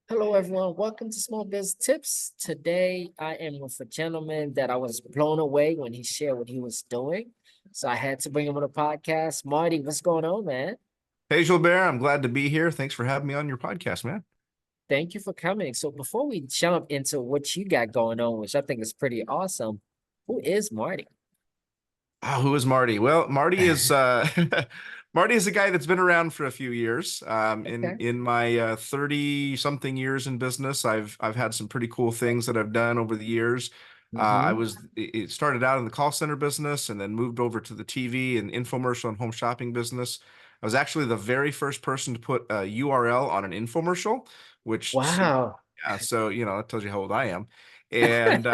Hello, everyone. Welcome to Small Biz Tips. Today, I am with a gentleman that I was blown away when he shared what he was doing. So I had to bring him on the podcast. Marty, what's going on, man? Hey, Gilbert, I'm glad to be here. Thanks for having me on your podcast, man. Thank you for coming. So before we jump into what you got going on, which I think is pretty awesome, who is Marty? Oh, who is Marty? Well, Marty is Marty is a guy that's been around for a few years. In Okay. in my 30 something years in business, I've had some pretty cool things that I've done over the years. Mm-hmm. It started out in the call center business and then moved over to the TV and infomercial and home shopping business. I was actually the very first person to put a URL on an infomercial, which Wow. yeah, so that tells you how old I am. And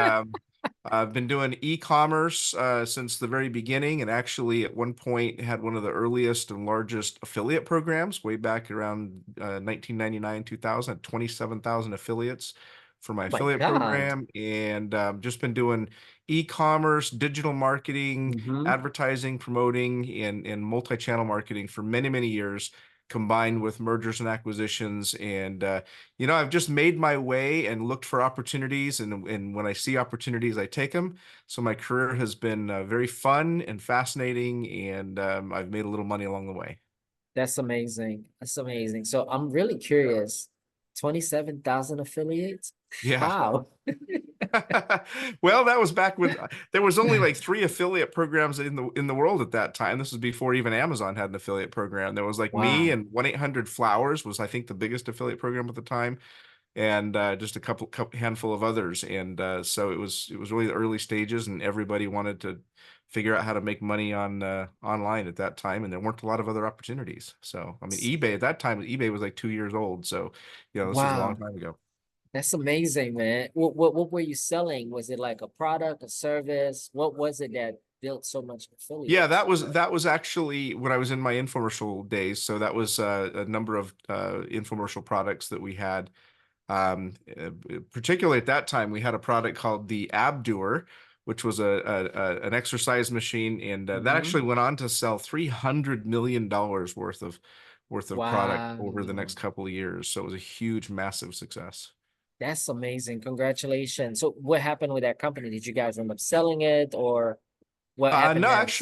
I've been doing e-commerce since the very beginning, and actually at one point had one of the earliest and largest affiliate programs way back around 1999, 2000, 27,000 affiliates for my Oh my affiliate God. program, and just been doing e-commerce, digital marketing, Mm-hmm. advertising, promoting, and multi-channel marketing for many, many years, combined with mergers and acquisitions. And I've just made my way and looked for opportunities, and when I see opportunities, I take them. So my career has been very fun and fascinating, and I've made a little money along the way. That's amazing. That's amazing. So I'm really curious. 27,000 affiliates? Yeah. Wow. Well, that was back when there was only like three affiliate programs in the world at that time. This was before even Amazon had an affiliate program. There was like me Wow. and 1-800-Flowers was, I think, the biggest affiliate program at the time, and just a couple handful of others. And so it was really the early stages, and everybody wanted to figure out how to make money on online at that time, and there weren't a lot of other opportunities. So I mean, eBay at that time, eBay was like 2 years old. So this was a long Wow. time ago. That's amazing, man. What were you selling? Was it like a product, a service? What was it that built so much Yeah, affiliates? that was actually when I was in my infomercial days. So that was a number of infomercial products that we had. Particularly at that time, we had a product called the Abdoer, which was an exercise machine, and that Hmm. actually went on to sell $300 million worth of product over the Wow. next couple of years. So it was a huge, massive success. That's amazing. Congratulations. So what happened with that company? Did you guys end up selling it or what happened No, next?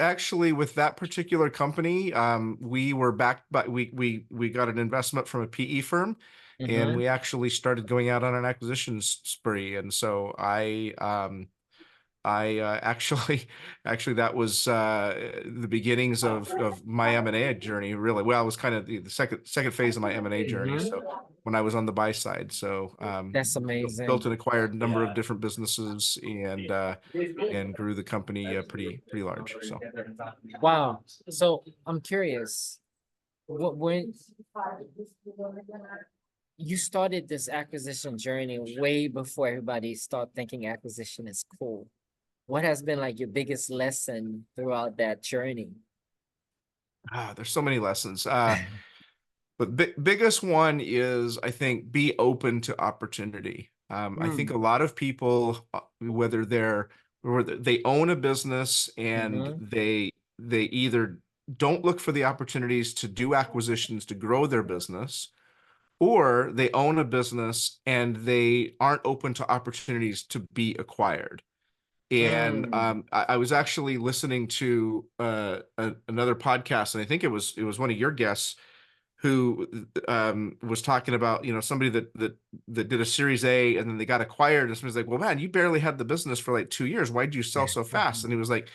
actually, with that particular company, we were backed by we got an investment from a PE firm, and Hmm. we actually started going out on an acquisition spree. And so I actually actually that was the beginnings of my M&A journey, really. Well, it was kind of the second phase of my M&A journey. Hmm. So when I was on the buy side, so That's built amazing. and acquired a number of different businesses, and grew the company pretty large. So Wow. So I'm curious. When you started this acquisition journey way before everybody started thinking acquisition is cool. What has been like your biggest lesson throughout that journey? there's so many lessons. But biggest one is, I think, be open to opportunity. I think Mm. a lot of people, whether they own a business and Mm-hmm. they either don't look for the opportunities to do acquisitions to grow their business, or they own a business and they aren't open to opportunities to be acquired. And Mm. I was actually listening to another podcast, and I think it was one of your guests who was talking about, somebody that did a Series A and then they got acquired, and somebody's like, "Well, man, you barely had the business for like 2 years. Why did you sell so fast?" And he was like,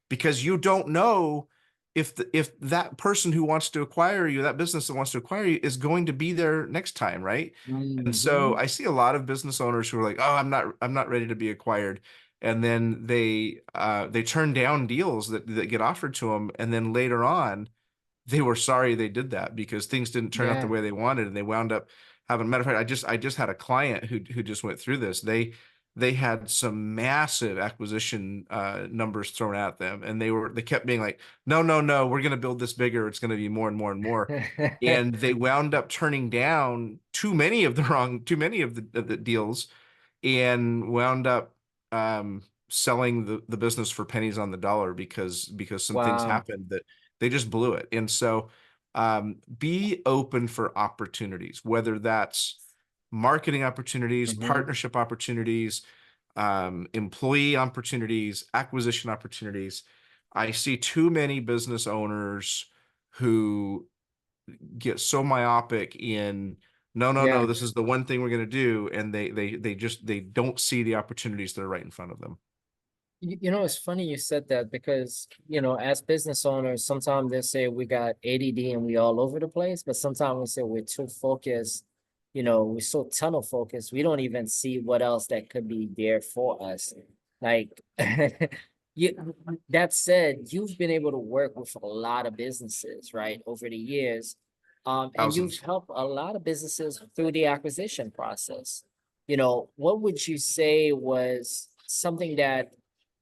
"Because you don't know if that person who wants to acquire you, that business that wants to acquire you, is going to be there next time, right?" And so Mm-hmm. I see a lot of business owners who are like, "Oh, I'm not ready to be acquired," and then they turn down deals that get offered to them, and then later on they were sorry they did that because things didn't turn out the Yeah. way they wanted, and they wound up having. Matter of fact, I just had a client who just went through this. They had some massive acquisition numbers thrown at them, and they kept being like, no, no, no, we're going to build this bigger. It's going to be more and more and more. And they wound up turning down too many of the deals, and wound up selling the business for pennies on the dollar because some things Wow. happened that they just blew it. And so be open for opportunities, whether that's marketing opportunities, Mm-hmm. partnership opportunities, employee opportunities, acquisition opportunities. I see too many business owners who get so myopic in no, no, Yeah. no, this is the one thing we're going to do, and they don't see the opportunities that are right in front of them. You know, it's funny you said that because, you know, as business owners, sometimes they say we got ADD and we all over the place, but sometimes we say we're too focused, you know, we're so tunnel focused, we don't even see what else that could be there for us. Like, you, that said, you've been able to work with a lot of businesses, right, over the years. And you've Thousands. helped a lot of businesses through the acquisition process. You know, what would you say was something that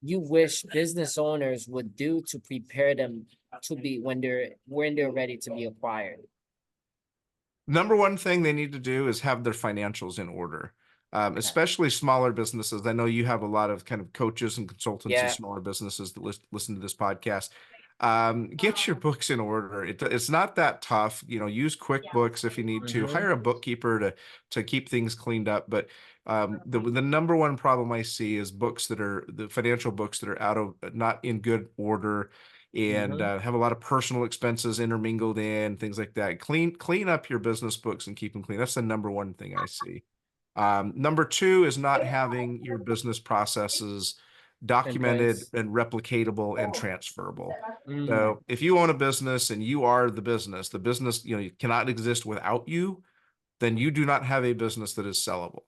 you wish business owners would do to prepare them to be when they're ready to be acquired? Number one thing they need to do is have their financials in order, Okay. especially smaller businesses. I know you have a lot of kind of coaches and consultants of Yeah. smaller businesses that listen to this podcast. Get your books in order. It's not that tough. You know, use QuickBooks if you need to. Mm-hmm. Hire a bookkeeper to keep things cleaned up. But the number one problem I see is books that are the financial books that are out of not in good order and Mm-hmm. have a lot of personal expenses intermingled in things like that. Clean up your business books and keep them clean. That's the number one thing I see. Number two is not having your business processes In documented place. and replicatable and transferable. Mm. So if you own a business and you are the business, you know, you cannot exist without you, then you do not have a business that is sellable.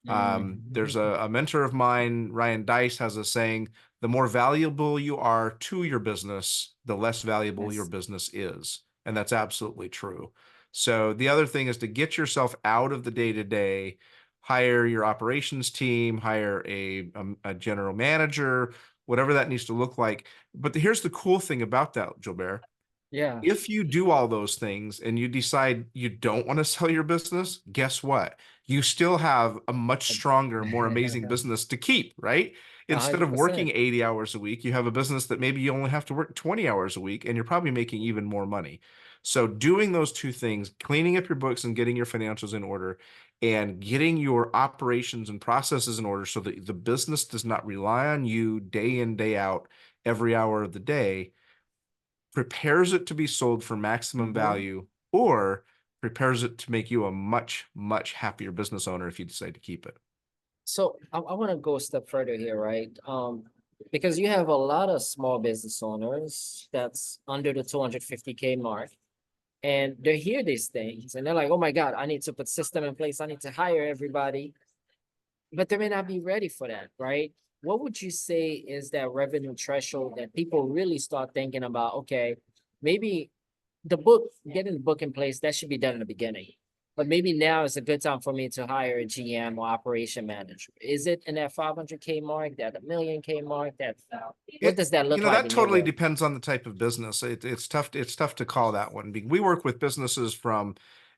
There's Mm. a mentor of mine, Ryan Dice, has a saying, the more valuable you are to your business, the less valuable your Yes. business is. And that's absolutely true. So the other thing is to get yourself out of the day to day, hire your operations team, hire a general manager, whatever that needs to look like. But here's the cool thing about that, Gilbert. Yeah. If you do all those things and you decide you don't want to sell your business, guess what? You still have a much stronger, more amazing business to keep, right? A Instead hundred of working percent. 80 hours a week, you have a business that maybe you only have to work 20 hours a week and you're probably making even more money. So doing those two things, cleaning up your books and getting your financials in order and getting your operations and processes in order so that the business does not rely on you day in, day out, every hour of the day prepares it to be sold for maximum Mm-hmm. value or prepares it to make you a much, much happier business owner if you decide to keep it. So I want to go a step further here, right? Because you have a lot of small business owners that's under the 250K mark, and they hear these things and they're like, oh my God, I need to put system in place. I need to hire everybody, but they may not be ready for that, right? What would you say is that revenue threshold that people really start thinking about? Okay, maybe getting the book in place, that should be done in the beginning. But maybe now is a good time for me to hire a GM or operation manager. Is it in that 500K mark, that a million K mark? That what does that look like That in your totally world? depends on the type of business. It's tough to call that one. We work with businesses from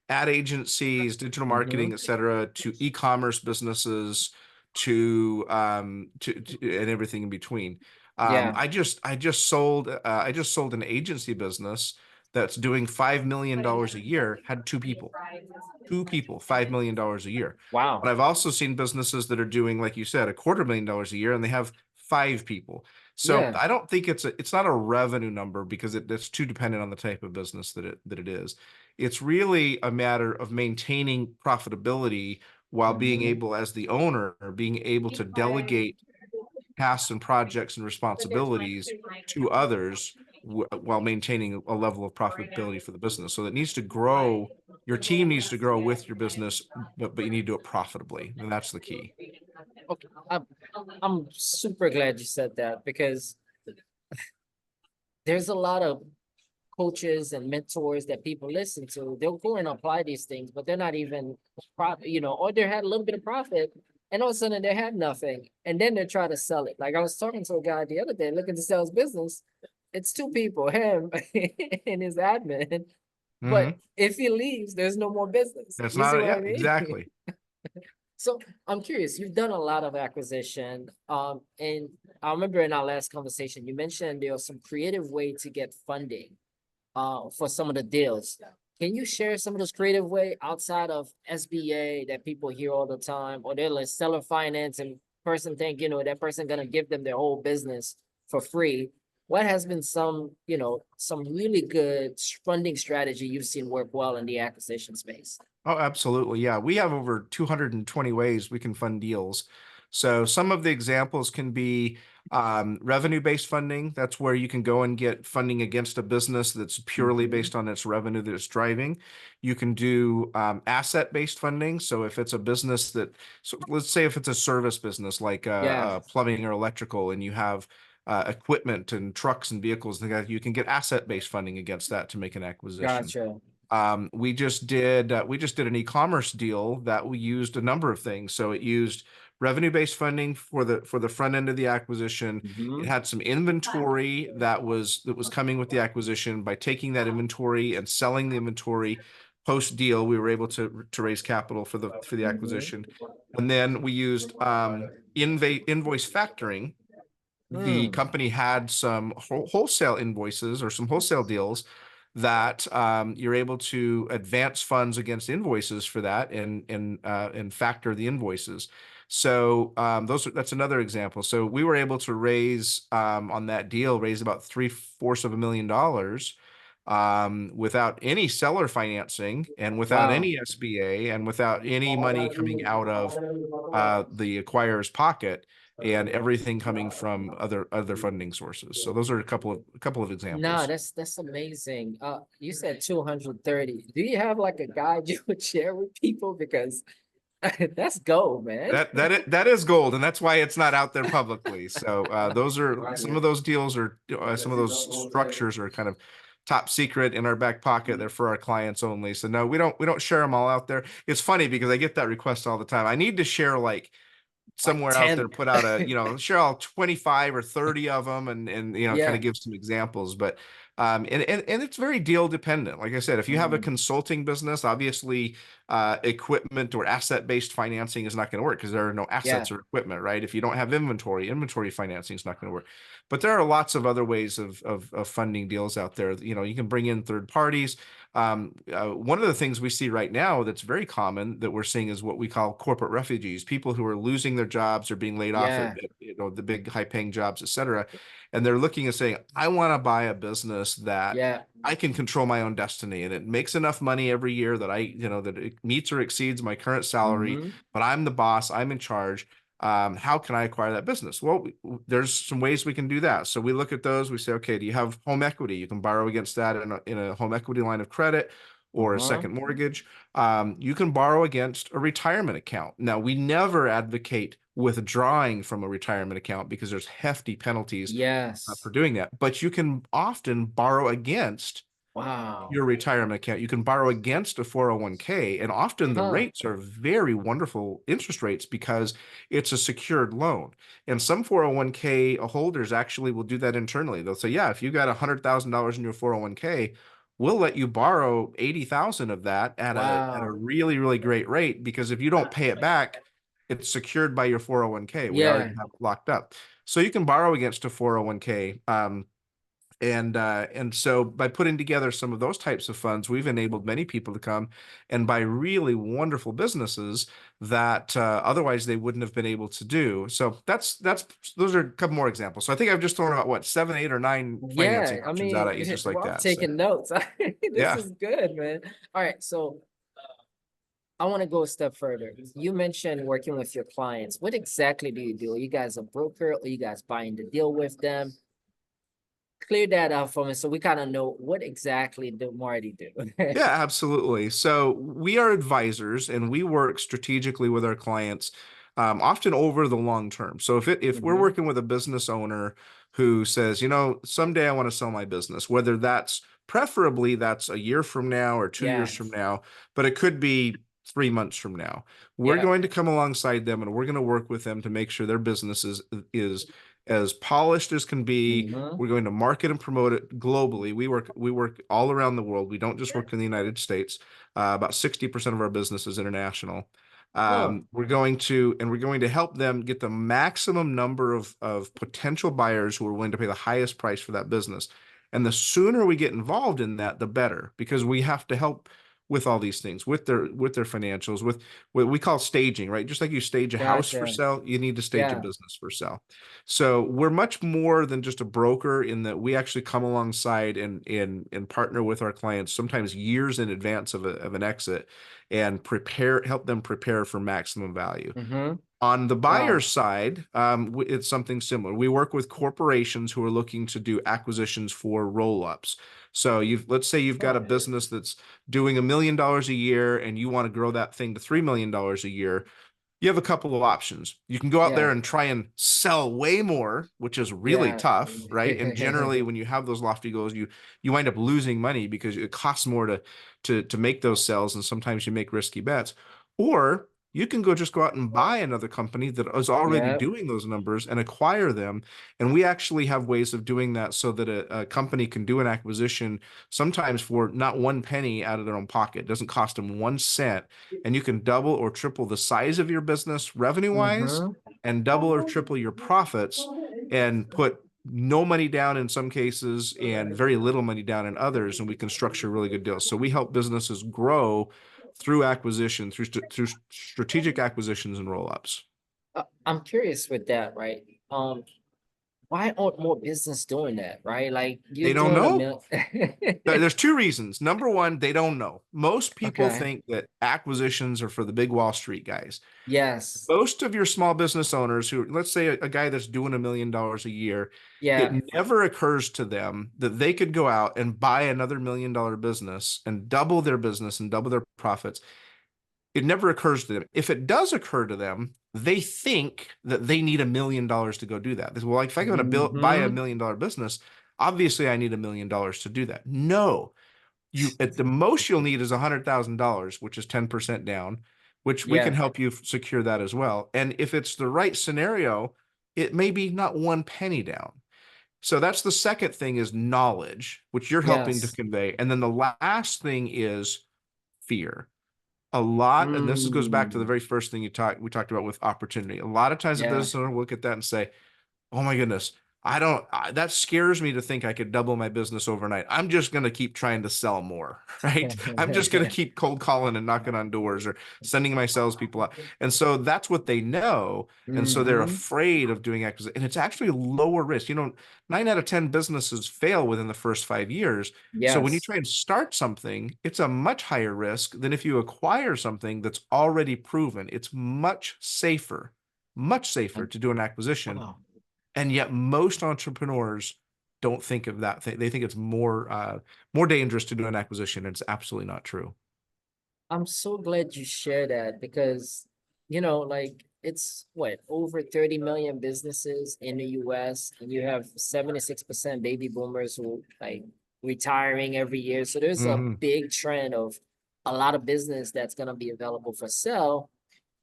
ad agencies, digital Mm-hmm. marketing, et cetera, to e-commerce businesses, to and everything in between. Yeah. I just sold an agency business that's doing $5 million a year, had two people, $5 million a year. Wow. But I've also seen businesses that are doing, like you said, $250,000 a year, and they have five people. So Yeah. I don't think it's not a revenue number because it's too dependent on the type of business that it is. It's really a matter of maintaining profitability while being Mm-hmm. able, as the owner, being able to delegate tasks and projects and responsibilities to others while maintaining a level of profitability for the business. So it needs to grow. Your team needs to grow with your business, but you need to do it profitably, and that's the key. Okay. I'm super glad you said that because there's a lot of coaches and mentors that people listen to. They'll go and apply these things, but they're not even profit, you know, or they had a little bit of profit and all of a sudden they have nothing. And then they try to sell it. Like I was talking to a guy the other day looking to sell his business. It's two people, him and his admin. But Mm-hmm. if he leaves, there's no more business. That's You see not, what I yeah, mean? exactly. So I'm curious, you've done a lot of acquisition. And I remember in our last conversation, you mentioned there was some creative way to get funding for some of the deals. Can you share some of those creative way outside of SBA that people hear all the time, or they're like seller finance and person think, that person gonna give them their whole business for free? What has been some, some really good funding strategy you've seen work well in the acquisition space? Oh, absolutely. Yeah. We have over 220 ways we can fund deals. So some of the examples can be revenue-based funding. That's where you can go and get funding against a business that's purely Mhm. based on its revenue that it's driving. You can do asset-based funding. So if it's a business so let's say if it's a service business like Yeah, plumbing or electrical, and you have equipment and trucks and vehicles, you can get asset-based funding against that to make an acquisition. gotcha. We just did an e-commerce deal that we used a number of things. So it used revenue-based funding for the front end of the acquisition. It Mhm. had some inventory that was coming with the acquisition. By taking that inventory and selling the inventory post deal, we were able to raise capital for the Mhm. acquisition. And then we used invoice factoring. The Hmm. company had some wholesale invoices or some wholesale deals that you're able to advance funds against invoices for that and factor the invoices. So that's another example. So we were able to raise on that deal, raise about three-fourths of $1 million without any seller financing and without Wow. any SBA and without any money coming out of the acquirer's pocket, and everything coming from other funding sources. So those are a couple of No, examples. that's amazing. You said 230. Do you have like a guide you would share with people? Because that's gold, man. That is gold, and that's why it's not out there publicly. So those are some of those deals, are some of those structures are kind of top secret in our back pocket. They're for our clients only. So no, we don't share them all out there. It's funny because I get that request all the time. I need to share like Like somewhere out there, 10. put out share all 25 or 30 of them, and kind Yeah. of give some examples. But and it's very deal dependent. Like I said, if you have a Mm. consulting business, obviously equipment or asset-based financing is not going to work because there are no Yeah. assets or equipment, right? If you don't have inventory financing is not going to work. But there are lots of other ways of funding deals out there. You can bring in third parties. One of the things we see right now that's very common that we're seeing is what we call corporate refugees, people who are losing their jobs or being laid off at, Yeah. the big high paying jobs, et cetera. And they're looking and saying, I want to buy a business that Yeah. I can control my own destiny, and it makes enough money every year that that it meets or exceeds my current salary, Hmm. but I'm the boss, I'm in charge. How can I acquire that business? Well, there's some ways we can do that. So we look at those. We say, okay, do you have home equity? You can borrow against that in a home equity line of credit or a Uh-huh. second mortgage. You can borrow against a retirement account. Now, we never advocate withdrawing from a retirement account because there's hefty penalties Yes. for doing that. But you can often borrow against Wow. your retirement account. You can borrow against a 401k, and often the Huh. rates are very wonderful interest rates because it's a secured loan. And some 401k holders actually will do that internally. They'll say, yeah, if you got $100,000 in your 401k, we'll let you borrow 80,000 of that at a Wow. really, really great rate, because if you don't pay it back, it's secured by your 401k. We already Yeah. have it locked up. So you can borrow against a 401k. And so by putting together some of those types of funds, we've enabled many people to come and buy really wonderful businesses that otherwise they wouldn't have been able to do. So those are a couple more examples. So I think I've just thrown about what, seven, eight, or nine financing Yeah. I options out at mean, you just like well, I'm that. So taking notes. This yeah. is good, man. All right. So I want to go a step further. You mentioned working with your clients. What exactly do you do? Are you guys a broker, or you guys buying the deal with them? Clear that up for me so we kind of know what exactly do Marty do. Yeah, absolutely. So we are advisors, and we work strategically with our clients, often over the long term. So if we're Hmm. working with a business owner who says, someday I want to sell my business, whether that's preferably that's a year from now or 2 years from Yes. now, but it could be 3 months from now, we're Yeah. going to come alongside them and we're going to work with them to make sure their business is as polished as can be. Hmm. We're going to market and promote it globally. We work all around the world. We don't just work in the United States. About 60% of our business is international. Huh. We're going to help them get the maximum number of potential buyers who are willing to pay the highest price for that business. And the sooner we get involved in that, the better, because we have to help with all these things, with their financials, with what we call staging, right? Just like you stage a house for Gotcha. sale, you need to stage a Yeah. business for sale. So we're much more than just a broker in that we actually come alongside and partner with our clients sometimes years in advance of an exit and help them prepare for maximum value. Mm-hmm. On the buyer Wow. side, it's something similar. We work with corporations who are looking to do acquisitions for roll-ups. So let's say you've got a Oh, business that's doing $1 million a year and you want to grow that thing to $3 million a year. You have a couple of options. You can go out there yeah. and try and sell way more, which is really Yeah. tough, right? And generally, when you have those lofty goals, you wind up losing money because it costs more to make those sales, and sometimes you make risky bets. Or you can just go out and buy another company that is already Yeah. doing those numbers and acquire them. And we actually have ways of doing that so that a company can do an acquisition sometimes for not one penny out of their own pocket. It doesn't cost them 1 cent, and you can double or triple the size of your business revenue wise Mm-hmm. and double or triple your profits and put no money down in some cases and very little money down in others, and we can structure really good deals. So we help businesses grow through acquisition, through strategic acquisitions and roll-ups. I'm curious with that, right? Why aren't more business doing that, right? Like you're They don't doing a know. mil. There's two reasons. Number one, they don't know. Most people Okay. think that acquisitions are for the big Wall Street guys. Yes. Most of your small business owners who, let's say a guy that's doing $1 million a year, it Yeah. never occurs to them that they could go out and buy another $1 million business and double their business and double their profits. It never occurs to them. If it does occur to them, they think that they need $1 million to go do that. They say, well, like, if I'm going to buy a Mm-hmm. $1 million business, obviously I need $1 million to do that. No, you at the most you'll need is $100,000, which is 10% down, which we can Yeah. help you secure that as well. And if it's the right scenario, it may be not one penny down. So that's the second thing, is knowledge, which you're helping to Yes. convey. And then the last thing is fear. A lot, and this goes back to the Mm. very first thing we talked about with opportunity. A lot of times a Yeah. business owner will look at that and say, oh my goodness, that scares me to think I could double my business overnight. I'm just going to keep trying to sell more, right? I'm just going to keep cold calling and knocking on doors or sending my salespeople out. And so that's what they know. And so they're Mm-hmm. afraid of doing acquisition. And it's actually lower risk. 9 out of 10 businesses fail within the first 5 years. So when you Yes. try and start something, it's a much higher risk than if you acquire something that's already proven. It's much safer to do an acquisition, Wow. and yet most entrepreneurs don't think of that. They think it's more dangerous to do an acquisition. It's absolutely not true. I'm so glad you share that because, like it's what, over 30 million businesses in the US, and you have 76% baby boomers who like retiring every year. So there's a Hmm. big trend of a lot of business that's going to be available for sale,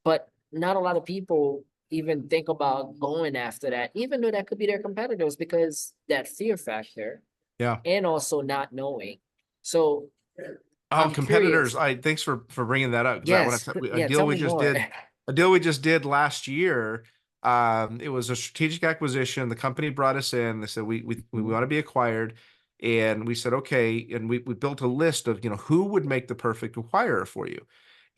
but not a lot of people even think about going after that, even though that could be their competitors because that fear factor Yeah. and also not knowing. So Oh, I'm competitors! curious. I Thanks for bringing that up, because I want Yes, to a yeah, deal tell we me just more. did a deal we just did last year. It was a strategic acquisition. The company brought us in. They said we want to be acquired, and we said okay. And we built a list of who would make the perfect acquirer for you.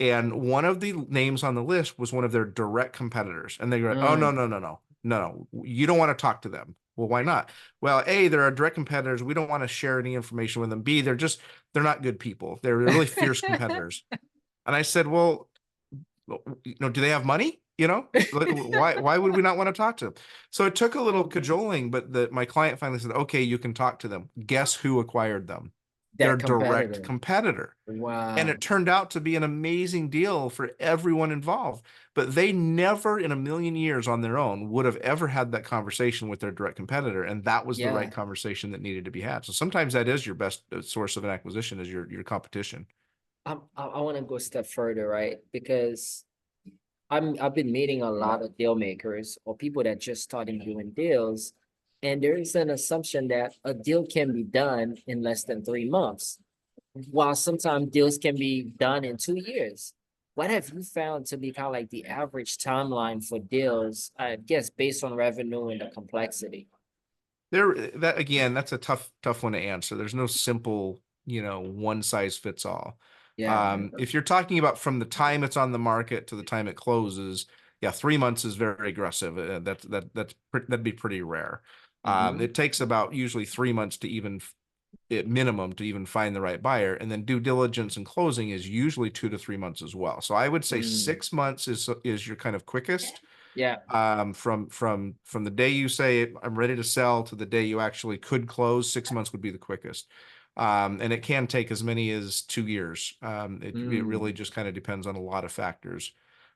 And one of the names on the list was one of their direct competitors. And they go, oh, no, Mm, no, no, no, no, you don't want to talk to them. Well, why not? Well, A, they're our direct competitors. We don't want to share any information with them. B, they're not good people. They're really fierce competitors. And I said, well, do they have money? Like, why would we not want to talk to them? So it took a little cajoling, but my client finally said, okay, you can talk to them. Guess who acquired them? Their that direct competitor. competitor. And Wow. it turned out to be an amazing deal for everyone involved. But they never in a million years on their own would have ever had that conversation with their direct competitor. And that was the right Yeah. conversation that needed to be had. So sometimes that is your best source of an acquisition, is your competition. I want to go a step further, right? Because I've been meeting a lot of deal makers or people that just starting doing deals, and there is an assumption that a deal can be done in less than 3 months, while sometimes deals can be done in 2 years. What have you found to be kind of like the average timeline for deals, I guess, based on revenue and the complexity? that again, that's a tough one to answer. There's no simple, one size fits all. Yeah. If you're talking about from the time it's on the market to the time it closes, yeah, 3 months is very aggressive. That'd be pretty rare. Mhm. It takes about usually 3 months to even at minimum to even find the right buyer, and then due diligence and closing is usually 2 to 3 months as well. So I would say Mm. 6 months is your kind of quickest. Yeah. From the day you say I'm ready to sell to the day you actually could close, 6 months would be the quickest. And it can take as many as 2 years. It really Mm. just kind of depends on a lot of factors.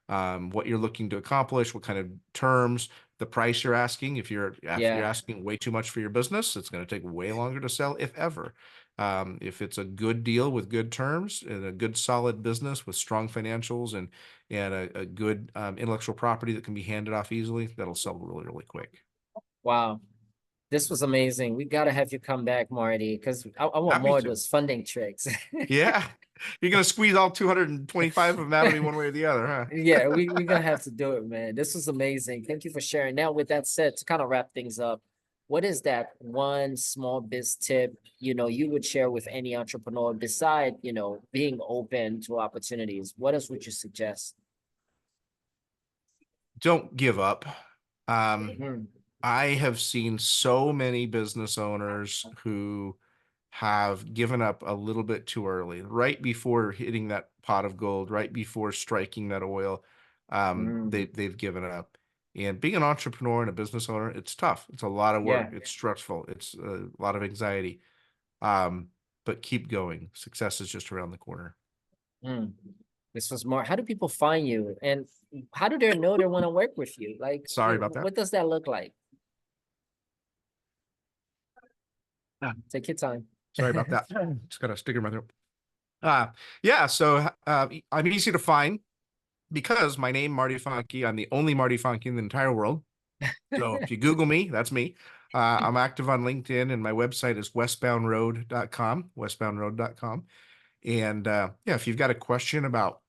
What you're looking to accomplish, what kind of terms, the price you're asking. If you're Yeah. asking way too much for your business, it's going to take way longer to sell, if ever. If it's a good deal with good terms and a good solid business with strong financials and a good intellectual property that can be handed off easily, that'll sell really, really quick. Wow. This was amazing. We gotta have you come back, Marty, because I want Happy more of to. those funding tricks. Yeah. You're going to squeeze all 225 of them out of me one way or the other, huh? Yeah, we gonna have to do it, man. This was amazing. Thank you for sharing. Now, with that said, to kind of wrap things up, what is that one small biz tip, you would share with any entrepreneur beside, being open to opportunities? What else would you suggest? Don't give up. Um, Mhm. I have seen so many business owners who have given up a little bit too early, right before hitting that pot of gold, right before striking that oil. Mm. They've given up. And being an entrepreneur and a business owner, it's tough. It's a lot of work. Yeah. It's stressful. It's a lot of anxiety. Um, but keep going. Success is just around the corner. Mm. This was more, how do people find you? And how do they know they want to work with you? Like, Sorry about that. what does that look like? Ah, Take your time. sorry about that. Just got a sticker in my throat. Yeah, so I'm easy to find because my name, Marty Fahncke, I'm the only Marty Fahncke in the entire world. So if you Google me, that's me. I'm active on LinkedIn, and my website is westboundroad.com. And yeah, if you've got a question about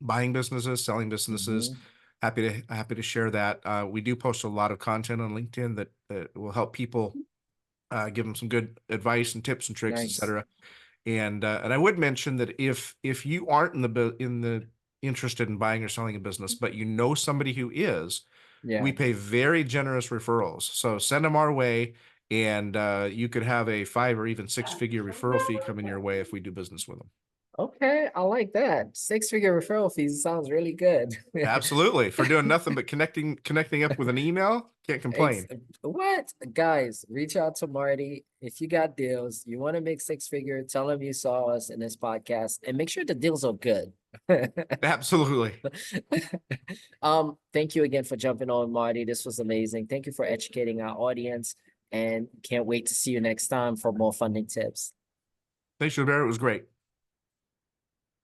buying businesses, selling businesses, Mhm. happy to share that. We do post a lot of content on LinkedIn that will help people, give them some good advice and tips and tricks, Nice. etc. And I would mention that if you aren't in the interested in buying or selling a business, but you know somebody who is, Yeah. we pay very generous referrals. So send them our way, and you could have a 5 or even 6 figure referral fee coming your way if we do business with them. Okay, I like that. Six-figure referral fees sounds really good. Absolutely. For doing nothing but connecting up with an email, can't Ex- complain. What? Guys, reach out to Marty. If you got deals, you want to make six-figure, tell him you saw us in this podcast and make sure the deals are good. Absolutely. Thank you again for jumping on, Marty. This was amazing. Thank you for educating our audience and can't wait to see you next time for more funding tips. Thanks, Gilbert. It was great.